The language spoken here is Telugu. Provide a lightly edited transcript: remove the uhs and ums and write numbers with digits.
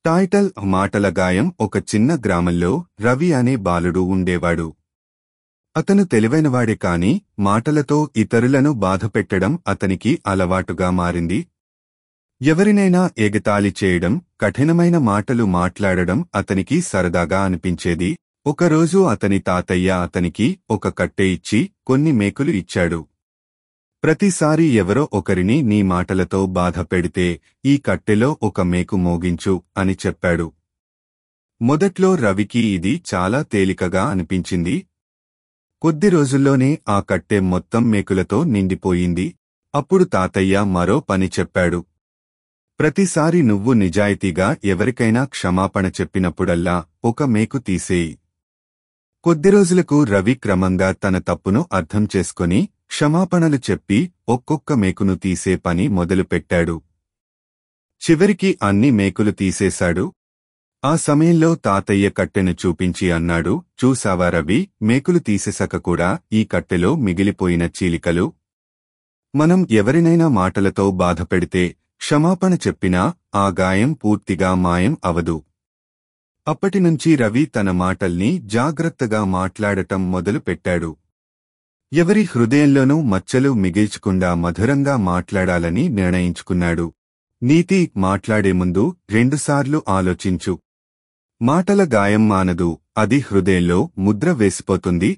టైటిల్ మాటల గాయం. ఒక చిన్న గ్రామంలో రవి అనే బాలుడు ఉండేవాడు. అతను తెలివైనవాడే కాని మాటలతో ఇతరులను బాధపెట్టడం అతనికి అలవాటుగా మారింది. ఎవరినైనా ఎగతాళి చేయడం, కఠినమైన మాటలు మాట్లాడడం అతనికి సరదాగా అనిపించేది. ఒకరోజు అతని తాతయ్య అతనికి ఒక కట్టె ఇచ్చి కొన్ని మేకులు ఇచ్చాడు. ప్రతిసారి ఎవరో ఒకరిని నీ మాటలతో బాధ పెడితే ఈ కట్టెలో ఒక మేకు మోగించు అని చెప్పాడు. మొదట్లో రవికి ఇది చాలా తేలికగా అనిపించింది. కొద్ది రోజుల్లోనే ఆ కట్టె మొత్తం మేకులతో నిండిపోయింది. అప్పుడు తాతయ్య మరో పని చెప్పాడు. ప్రతిసారి నువ్వు నిజాయితీగా ఎవరికైనా క్షమాపణ చెప్పినప్పుడల్లా ఒక మేకు తీసేయి. కొద్ది రోజులకు రవి క్రమంగా తన తప్పును అర్థం చేసుకొని క్షమాపణలు చెప్పి ఒక్కొక్క మేకును తీసే పని మొదలుపెట్టాడు. చివరికి అన్ని మేకులు తీసేశాడు. ఆ సమయంలో తాతయ్య కట్టెను చూపించి అన్నాడు, చూసావా రవి, మేకులు తీసేశాక కూడా ఈ కట్టెలో మిగిలిపోయిన చీలికలు. మనం ఎవరినైనా మాటలతో బాధపెడితే క్షమాపణ చెప్పినా ఆ గాయం పూర్తిగా మాయం అవదు. అప్పటినుంచి రవి తన మాటల్ని జాగ్రత్తగా మాట్లాడటం మొదలుపెట్టాడు. ఎవరి హృదయంలోనూ మచ్చలు మిగిల్చకుండా మధురంగా మాట్లాడాలని నిర్ణయించుకున్నాడు. నీతి: మాట్లాడే ముందు 2 సార్లు ఆలోచించు. మాటల గాయం మానదు, అది హృదయంలో ముద్ర వేసిపోతుంది.